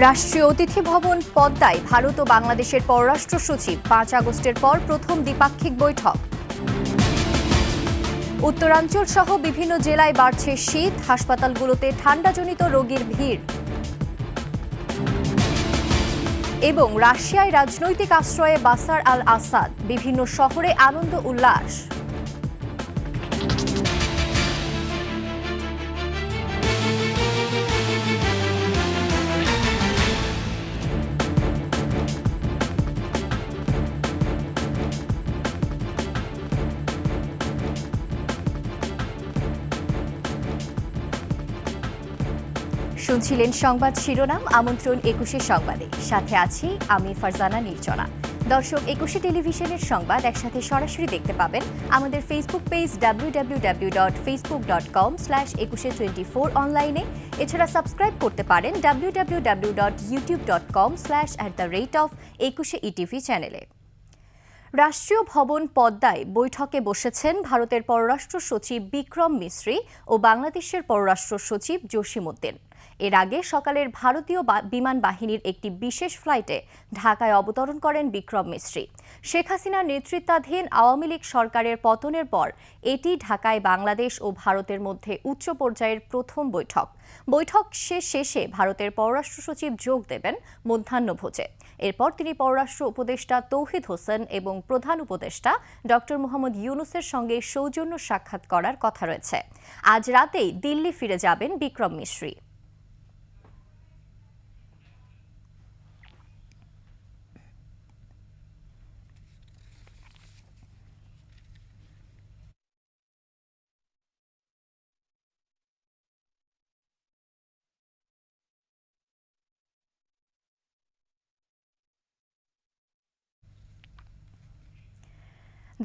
রাষ্ট্রীয় অতিথি ভবন পদ্মায় ভারত ও বাংলাদেশের পররাষ্ট্র সচিব 5 আগস্টের পর প্রথম দ্বিপাক্ষিক বৈঠক। উত্তরাঞ্চল সহ বিভিন্ন জেলায় বাড়ছে শীত, হাসপাতালগুলোতে ঠান্ডাজনিত রোগীর ভিড়। এবং রাশিয়ায় রাজনৈতিক আশ্রয়ে বাশার আল আসাদ, বিভিন্ন শহরে আনন্দ উল্লাস। শুনছিলেন সংবাদ শিরোনাম, আমন্ত্রণ 21 সংবাদে। সাথে আছি আমি ফারজানা নির্জনা। দর্শক, 21 টেলিভিশনের সংবাদ একসাথে সরাসরি দেখতে পাবেন আমাদের ফেসবুক পেজ www.facebook.com/2124 অনলাইনে। এছাড়া সাবস্ক্রাইব করতে পারেন www.youtube.com/@21etv চ্যানেলে। রাষ্ট্রীয় ভবন পদ্মায় বৈঠকে বসেছেন ভারতের পররাষ্ট্র সচিব বিক্রম মিশ্রি ও বাংলাদেশের পররাষ্ট্র সচিব জসিম উদ্দিন। এর আগে সকালের ভারতীয় বিমান বাহিনীর একটি বিশেষ ফ্লাইটে ঢাকায় অবতরণ করেন বিক্রম মিশ্রি। শেখ হাসিনার নেতৃত্বাধীন আওয়ামী লীগ সরকারের পতনের পর এটি ঢাকায় বাংলাদেশ ও ভারতের মধ্যে উচ্চ পর্যায়ের প্রথম বৈঠক। বৈঠক শেষে ভারতের পররাষ্ট্র সচিব যোগ দেবেন মধ্যাহ্নভোজে। এরপর তিনি পররাষ্ট্র উপদেষ্টা তৌহিদ হোসেন এবং প্রধান উপদেষ্টা ডক্টর মোহাম্মদ ইউনূসের সঙ্গে সৌজন্য সাক্ষাৎ করার কথা রয়েছে। আজ রাতেই দিল্লি ফিরে যাবেন বিক্রম মিশ্রি।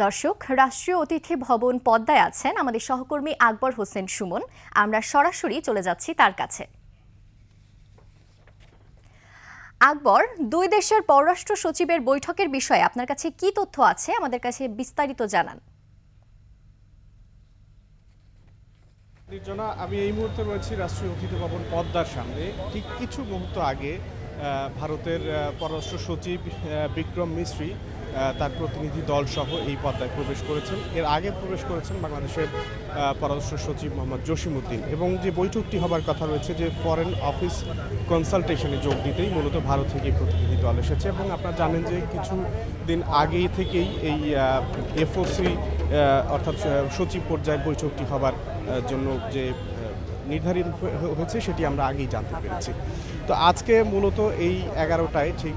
দর্শক, রাষ্ট্রীয় অতিথি ভবন পদ্মায় আছেন আমাদের সহকর্মী আকবর হোসেন সুমন। আমরা সরাসরি চলে যাচ্ছি তার কাছে। আকবর, দুই দেশের পররাষ্ট্র সচিবের বৈঠকের বিষয়ে আপনার কাছে কি তথ্য আছে, আমাদের কাছে বিস্তারিত জানান। নির্জনা, আমি এই মুহূর্তে রয়েছি রাষ্ট্রীয় অতিথি ভবন পদ্মার সামনে। ঠিক কিছু মুহূর্ত আগে ভারতের পররাষ্ট্র সচিব বিক্রম মিশ্রি তার প্রতিনিধি দল সহ এই পদ্মায় প্রবেশ করেছেন। এর আগে প্রবেশ করেছেন বাংলাদেশের পররাষ্ট্র সচিব মোহাম্মদ জসিম উদ্দিন। এবং যে বৈঠকটি হবার কথা রয়েছে, যে ফরেন অফিস কনসালটেশনে যোগ দিতেই মূলত ভারত থেকে প্রতিনিধি দল এসেছে। এবং আপনারা জানেন যে কিছু দিন আগেই থেকেই এই এফওসি অর্থাৎ সচিব পর্যায়ের বৈঠকটি হবার জন্য যে নির্ধারিত হয়েছে সেটি আমরা আগেই জানতে পেরেছি। তো আজকে মূলত এই 11টায় ঠিক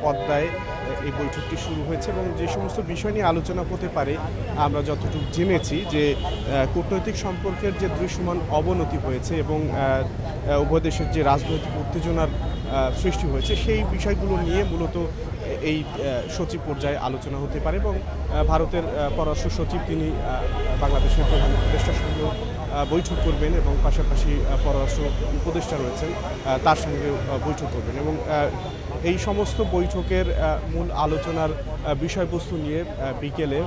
পদ্মায় এই বৈঠকটি শুরু হয়েছে। এবং যে সমস্ত বিষয় নিয়ে আলোচনা হতে পারে, আমরা যতটুকু জেনেছি যে কূটনৈতিক সম্পর্কের যে দৃশ্যমান অবনতি হয়েছে এবং উভয় দেশের যে রাজনৈতিক উত্তেজনার সৃষ্টি হয়েছে, সেই বিষয়গুলো নিয়ে মূলত এই সচিব পর্যায়ে আলোচনা হতে পারে। এবং ভারতের পররাষ্ট্র সচিব তিনি বাংলাদেশের প্রধান উপদেষ্টার সঙ্গেও বৈঠক করবেন এবং পাশাপাশি পররাষ্ট্র উপদেষ্টা রয়েছেন তার সঙ্গে বৈঠক করবেন। এবং এই সমস্ত বৈঠকের মূল আলোচনার বিষয়বস্তু নিয়ে বিকেলে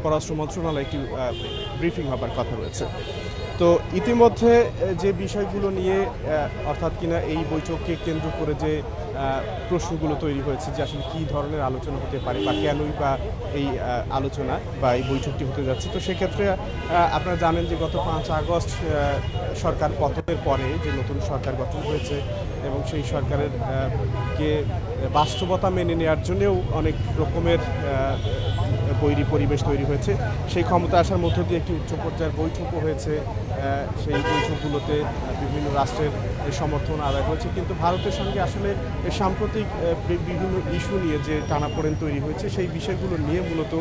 পররাষ্ট্র মন্ত্রণালয়ে একটি ব্রিফিং হবার কথা রয়েছে। তো ইতিমধ্যে যে বিষয়গুলো নিয়ে অর্থাৎ কিনা এই বৈঠককে কেন্দ্র করে যে প্রশ্নগুলো তৈরি হয়েছে, যে আসলে কী ধরনের আলোচনা হতে পারে বা কেনই বা এই আলোচনা বা এই বৈঠকটি হতে যাচ্ছে। তো সেক্ষেত্রে আপনারা জানেন যে গত 5 আগস্ট সরকার পতনের পরে যে নতুন সরকার গঠন হয়েছে এবং সেই সরকারের কে বাস্তবতা মেনে নেওয়ার জন্যও অনেক রকমের বৈরী পরিবেশ তৈরি হয়েছে। সেই ক্ষমতা আসার মধ্য দিয়ে একটি উচ্চ পর্যায়ের বৈঠকও হয়েছে। সেই বৈঠকগুলোতে বিভিন্ন রাষ্ট্রের সমর্থন আদায় হয়েছে। কিন্তু ভারতের সঙ্গে আসলে সাম্প্রতিক বিভিন্ন ইস্যু নিয়ে যে টানাপোড়েন তৈরি হয়েছে, সেই বিষয়গুলো নিয়ে মূলত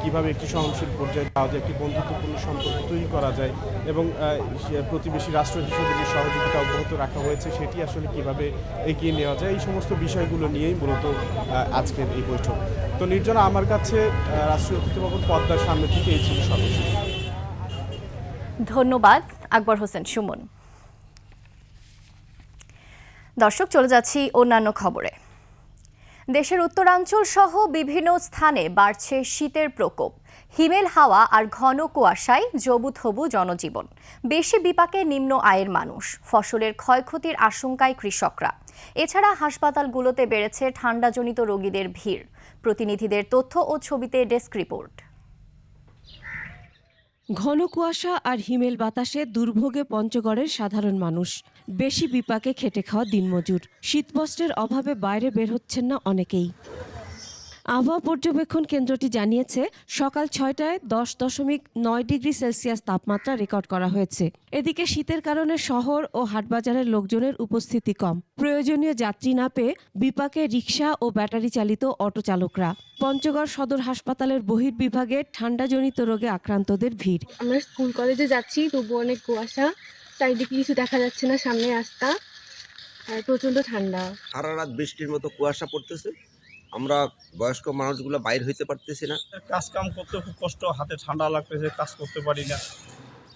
কিভাবে একটি সহনশীল পর্যায়ে যাওয়া যায়, একটি বন্ধুত্বপূর্ণ সম্পর্ক তৈরি করা যায় এবং প্রতিবেশী রাষ্ট্র হিসেবে যে সহযোগিতা অব্যাহত রাখা হয়েছে সেটি আসলে কিভাবে এগিয়ে নেওয়া যায়, এই সমস্ত বিষয়গুলো নিয়েই মূলত আজকের এই বৈঠক। তো নির্জনা, আমার কাছে রাষ্ট্রীয় অতিথি ভবন পদ্মার সামনে থেকে এই ছিল সর্বশেষ। ধন্যবাদ আকবর হোসেন সুমন। দর্শক, চলে যাচ্ছি অন্যান্য খবরে। দেশের উত্তরাঞ্চল সহ বিভিন্ন স্থানে বাড়ছে শীতের প্রকোপ। হিমেল হাওয়া আর ঘন কুয়াশায় জবুথবু জনজীবন। বেশি বিপাকে নিম্ন আয়ের মানুষ, ফসলের ক্ষয়ক্ষতির আশঙ্কায় কৃষকরা। এছাড়া হাসপাতালগুলোতে বেড়েছে ঠান্ডাজনিত রোগীদের ভিড়। প্রতিনিধিদের তথ্য ও ছবিতে ডেস্ক রিপোর্ট। ঘন কুয়াশা আর হিমেল বাতাসে দুর্ভোগে পঞ্চগড়ের সাধারণ মানুষ। বেশি বিপাকে খেটে খাওয়া দিনমজুর। শীতবস্ত্রের অভাবে বাইরে বের হচ্ছেন না অনেকেই। আবহাওয়া পর্যবেক্ষণ কেন্দ্রটি জানিয়েছে, সকাল 6টায় 10.9 ডিগ্রি সেলসিয়াস তাপমাত্রা রেকর্ড করা হয়েছে। এদিকে শীতের কারণে শহর ও হাটবাজারের লোকজনের উপস্থিতি কম। প্রয়োজনীয় যাত্রী না পেয়ে বিপাকে রিকশা ও ব্যাটারি চালিত অটো চালকরা। পঞ্চগড় সদর হাসপাতালের বহির্বিভাগে ঠান্ডাজনিত রোগে আক্রান্তদের ভিড়। আমরা স্কুল কলেজে যাচ্ছি, তবু অনেক কুয়াশা, চারিদিকে কিছু দেখা যাচ্ছে না, সামনে রাস্তা আর প্রচন্ড ঠান্ডা। সারা রাত বৃষ্টির মতো কুয়াশা পড়তেছে, আমরা বয়স্ক মানুষগুলো বাইর হইতে পারতেছি না। কাজ কাম করতে খুব কষ্ট, হাতে ঠান্ডা লাগতেছে, কাজ করতে পারি না।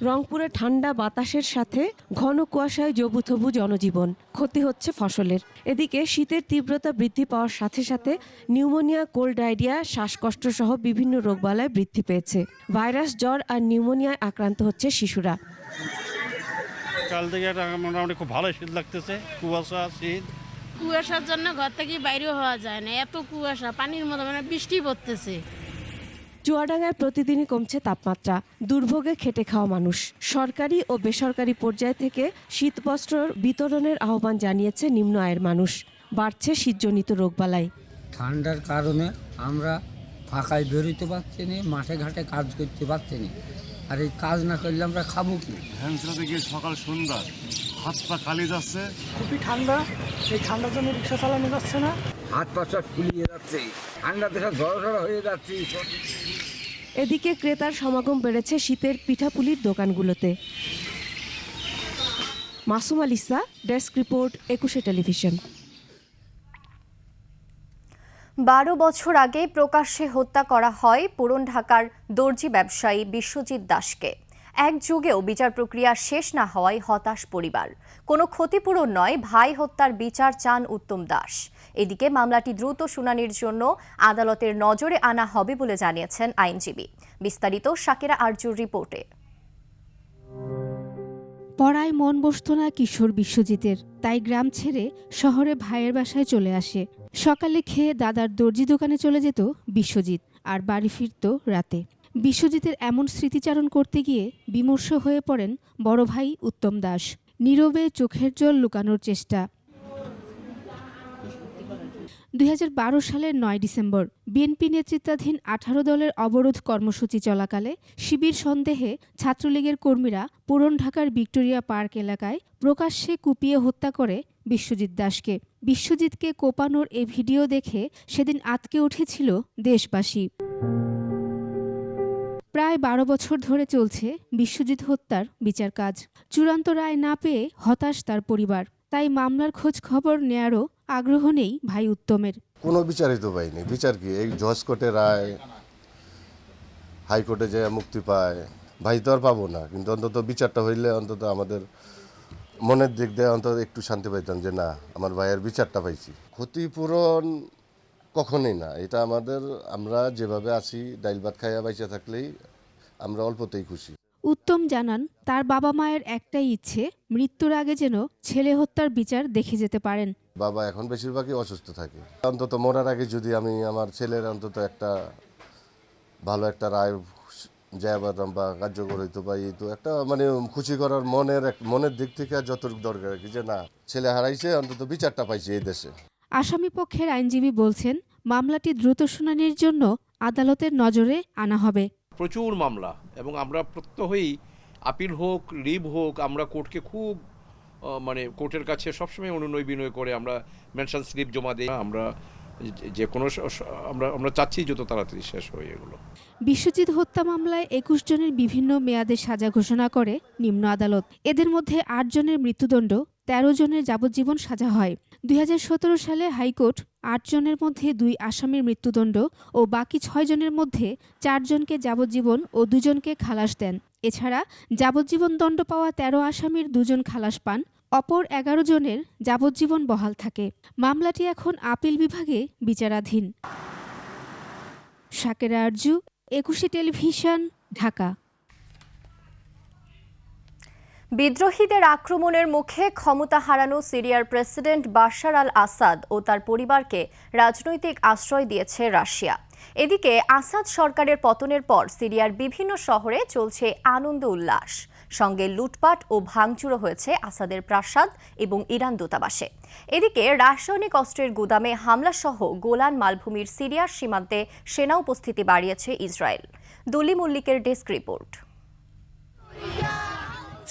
রংপুরে ঠান্ডা বাতাসের সাথে ঘন কুয়াশায় জবুথবু জনজীবন। ক্ষতি হচ্ছে ফসলের। এদিকে শীতের তীব্রতা বৃদ্ধি পাওয়ার সাথে সাথে নিউমোনিয়া, কোল্ড ডায়রিয়া, শ্বাসকষ্ট সহ বিভিন্ন রোগবালাই বৃদ্ধি পেয়েছে। ভাইরাস, জ্বর আর নিউমোনিয়ায় আক্রান্ত হচ্ছে শিশুরা। কাল থেকে এটা মোটামুটি খুব ভালো শীত লাগতেছে, কুয়াশা, শীত। কুয়াশার জন্য ঘর থেকে বাইরেও হওয়া যায় না, এত কুয়াশা, পানির মতো মানে বৃষ্টি পড়তেছে। চুয়াডাঙ্গায় প্রতিদিনই কমছে তাপমাত্রা। দুর্ভোগে খেটে খাওয়া মানুষ। সরকারি ও বেসরকারি পর্যায় থেকে শীতবস্ত্র বিতরণের আহ্বান জানিয়েছে নিম্ন আয়ের মানুষ। বাড়ছে শীতজনিত রোগবালাই। ঠান্ডার কারণে আমরা ফাঁকায় বেরোতে পারছি না, মাঠে ঘাটে কাজ করতে পারছি না। আর এই কাজ না করলে আমরা খাবো কি? হ্যান্সরা থেকে সকাল সন্ধ্যা হাত পা কালি যাচ্ছে। খুবই ঠান্ডা, এই ঠান্ডার জন্য রিক্সা চালানো যাচ্ছে না। হাত পা সব ফুলিয়ে যাচ্ছে, ঠান্ডাতে সব ঝড় হয়ে যাচ্ছে। এদিকে ক্রেতার সমাগম বেড়েছে শীতের পিঠাপুলির দোকানগুলোতে। Masum আলিসা, desk report, 21 television. 12 বছর আগে প্রকাশ্যে হত্যা করা হয় পুরান ঢাকার দর্জি ব্যবসায়ী বিশ্বজিৎ দাসকে। এক যুগেও বিচার প্রক্রিয়া শেষ না হওয়ায় হতাশ পরিবার। কোনো ক্ষতিপূরণ নয়, ভাই হত্যার বিচার চান উত্তম দাস। এদিকে মামলাটি দ্রুত শুনানির জন্য আদালতের নজরে আনা হবে বলে জানিয়েছেন আইনজীবী। বিস্তারিত শাকিরা আরজুর রিপোর্টে। পড়ায় মন বসত না কিশোর বিশ্বজিতের, তাই গ্রাম ছেড়ে শহরে ভাইয়ের বাসায় চলে আসে। সকালে খেয়ে দাদার দর্জি দোকানে চলে যেত বিশ্বজিৎ, আর বাড়ি ফিরত রাতে। বিশ্বজিতের এমন স্মৃতিচারণ করতে গিয়ে বিমর্ষ হয়ে পড়েন বড় ভাই উত্তম দাস। নীরবে চোখের জল লুকানোর চেষ্টা। 2012 সালের 9 ডিসেম্বর বিএনপি নেতৃত্বাধীন 18 দলের অবরোধ কর্মসূচি চলাকালে শিবির সন্দেহে ছাত্রলীগের কর্মীরা পুরান ঢাকার ভিক্টোরিয়া পার্ক এলাকায় প্রকাশ্যে কুপিয়ে হত্যা করে বিশ্বজিৎ দাসকে। বিশ্বজিৎকে কোপানোর এ ভিডিও দেখে সেদিন আঁতকে উঠেছিল দেশবাসী। প্রায় 12 বছর ধরে চলছে বিশ্বজিৎ হত্যার বিচার কাজ। চূড়ান্ত রায় না পেয়ে হতাশ তার পরিবার, তাই মামলার খোঁজ খবর নেয়ারও আগ্রহ নেই ভাই উত্তমের। কোনো বিচারই তো পাইনি। বিচার কি? এই জজ কোর্টে রায়, হাইকোর্টে যে মুক্তি পায়, ভাই তো আর পাবো না, কিন্তু অন্তত বিচারটা হইলে অন্তত আমাদের মনের দিক দিয়ে অন্তত একটু শান্তি পাইতাম যে না, আমার ভাইয়ের বিচারটা পাইছি। ক্ষতিপূরণ কখনোই না, এটা আমাদের, আমরা যেভাবে আছি ডাইল ভাত খাইয়া বাইচা থাকলেই আমরা অল্পতেই খুশি। উত্তম জানান, তার বাবা মায়ের একটাই ইচ্ছে, মৃত্যুর আগে যেন ছেলে হত্যার বিচার দেখে যেতে পারেন। বাবা এখন বেশিরভাগই অসুস্থ থাকে, অন্তত মরার আগে যদি আমি আমার ছেলের অন্তত একটা ভালো একটা রায় যায় বাদাম বা কার্যকর হইতো বা এই তো একটা মানে খুশি করার মনের দিক থেকে যতটুকু দরকার আর কি, যে না ছেলে হারাইছে, অন্তত বিচারটা পাইছে এই দেশে। আসামি পক্ষের আইনজীবী বলছেন, মামলাটি দ্রুত শুনানির জন্য আদালতের নজরে আনা হবে। প্রচুর মামলা, এবং আমরা প্রত্যহই আপিল হোক, লিভ হোক, আমরা কোর্টকে খুব কোর্টের কাছে সবসময় অনুনয় বিনয় করে আমরা মেনশন স্লিপ জমা দিই। আমরা যে কোনো আমরা চাচ্ছি যত তাড়াতাড়ি শেষ হয় এগুলো। বিশ্বজিৎ হত্যা মামলায় 21 জনের বিভিন্ন মেয়াদে সাজা ঘোষণা করে নিম্ন আদালত। এদের মধ্যে 8 জনের মৃত্যুদণ্ড, 13 জনের যাবজ্জীবন সাজা হয়। 2017 সালে হাইকোর্ট 8 জনের মধ্যে 2 আসামির মৃত্যুদণ্ড ও বাকি 6 জনের মধ্যে 4 জনকে যাবজ্জীবন ও 2 জনকে খালাস দেন। এছাড়া যাবজ্জীবন দণ্ড পাওয়া 13 আসামির 2 জন খালাস পান, অপর ১১ জনের যাবজ্জীবন বহাল থাকে। মামলাটি এখন আপিল বিভাগে বিচারাধীন। শাকেরা আরজু, ২১ টেলিভিশন, ঢাকা। বিদ্রোহীদের আক্রমণের মুখে ক্ষমতা হারানো সিরিয়ার প্রেসিডেন্ট বাশার আল আসাদ ও তার পরিবারকে রাজনৈতিক আশ্রয় দিয়েছে রাশিয়া। এদিকে আসাদ সরকারের পতনের পর সিরিয়ার বিভিন্ন শহরে চলছে আনন্দ উল্লাস, সঙ্গে লুটপাট ও ভাঙচুরও হয়েছে আসাদের প্রাসাদ এবং ইরান দূতাবাসে। এদিকে রাসায়নিক অস্ত্রের গুদামে হামলাসহ গোলান মালভূমির সিরিয়ার সীমান্তে সেনা উপস্থিতি বাড়িয়েছে ইসরায়েল। দুলি মল্লিকের ডেস্ক রিপোর্ট।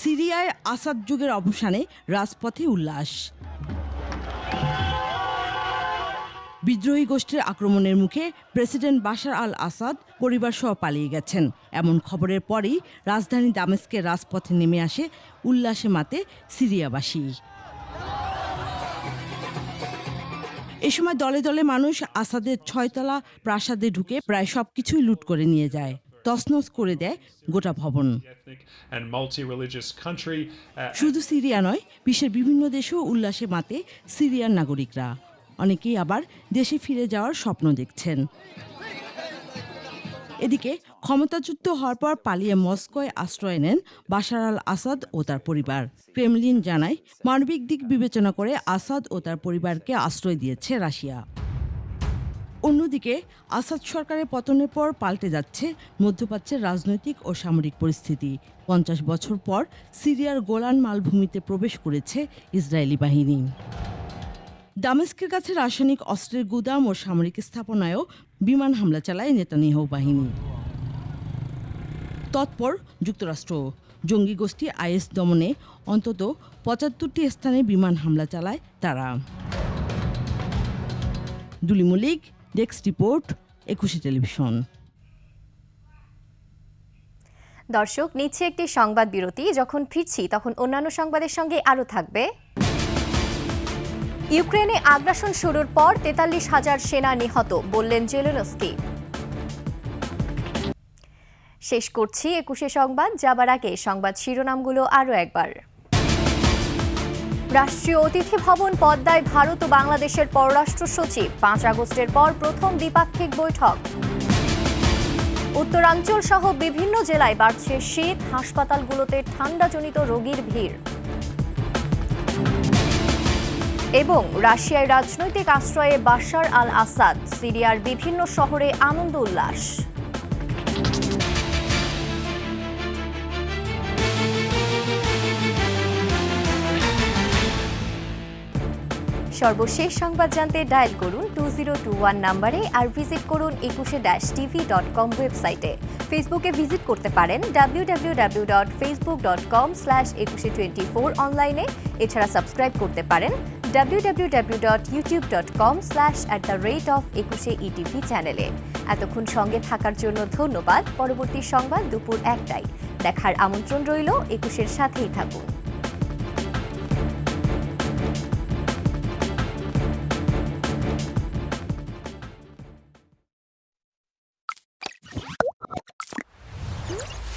সিরিয়ায় আসাদ যুগের অবসানে রাজপথে উল্লাস। বিদ্রোহী গোষ্ঠীর আক্রমণের মুখে প্রেসিডেন্ট বাশার আল আসাদ পরিবারসহ পালিয়ে গেছেন এমন খবরের পরেই রাজধানী দামেস্কের রাজপথে নেমে আসে উল্লাসে মাতে সিরিয়াবাসী। এ সময় দলে দলে মানুষ আসাদের ৬তলা প্রাসাদে ঢুকে প্রায় সবকিছুই লুট করে নিয়ে যায়, তছনছ করে দেয় গোটা ভবন। শুধু সিরিয়া নয়, বিশ্বের বিভিন্ন দেশেও উল্লাসে মাতে সিরিয়ার নাগরিকরা। অনেকেই আবার দেশে ফিরে যাওয়ার স্বপ্ন দেখছেন। এদিকে ক্ষমতাচ্যুত হওয়ার পর পালিয়ে মস্কোয় আশ্রয় নেন বাশার আল আসাদ ও তার পরিবার। ক্রেমলিন জানায়, মানবিক দিক বিবেচনা করে আসাদ ও তার পরিবারকে আশ্রয় দিয়েছে রাশিয়া। অন্যদিকে আসাদ সরকারের পতনের পর পাল্টে যাচ্ছে মধ্যপ্রাচ্যের রাজনৈতিক ও সামরিক পরিস্থিতি। ৫০ বছর পর সিরিয়ার গোলান মালভূমিতে প্রবেশ করেছে ইসরায়েলি বাহিনী। দামেস্কের কাছে রাসায়নিক অস্ত্রের গুদাম ও সামরিক স্থাপনায়ও বিমান হামলা চালায় নেতানিয়াহু বাহিনী। তৎপর যুক্তরাষ্ট্র। জঙ্গি গোষ্ঠী আইএস দমনে অন্তত ৭৫টি স্থানে বিমান হামলা চালায় তারা। দুলি মল্লিক, ডেস্ক রিপোর্ট, ২১ টেলিভিশন। দর্শক, নিচ্ছে একটি সংবাদ বিরতি। যখন ফিরছি তখন অন্যান্য সংবাদের সঙ্গে আরও থাকবে। ইউক্রেনে আগ্রাসন শুরুর পর ৪৩,০০০ সেনা নিহত, বললেন জেলেনস্কি। শেষ করছি ২১ সংবাদ। যাবার আগে সংবাদ শিরোনামগুলো আরও একবার। রাষ্ট্রীয় অতিথি ভবন পদ্মায় ভারত ও বাংলাদেশের পররাষ্ট্র সচিব, ৫ আগস্টের পর প্রথম দ্বিপাক্ষিক বৈঠক। উত্তরাঞ্চল সহ বিভিন্ন জেলায় বাড়ছে শীত, হাসপাতালগুলোতে ঠান্ডাজনিত রোগীর ভিড়। এবং রাশিয়ায় রাজনৈতিক আশ্রয়ে বাশার আল আসাদ, সিরিয়ার বিভিন্ন শহরে আনন্দ উল্লাস। সর্বশেষ সংবাদ জানতে ডায়াল করুন 2021 নম্বরে আর ভিজিট করুন 21-tv.com ওয়েবসাইটে। ফেসবুকে ভিজিট করতে পারেন www.facebook.com/2124 অনলাইনে। এছাড়া সাবস্ক্রাইব করতে পারেন www.youtube.com/@21etv চ্যানেলে। এতক্ষণ সঙ্গে থাকার জন্য ধন্যবাদ। পরবর্তী সংবাদ দুপুর ১টায় দেখার আমন্ত্রণ রইল। ২১-এর সাথেই থাকুন।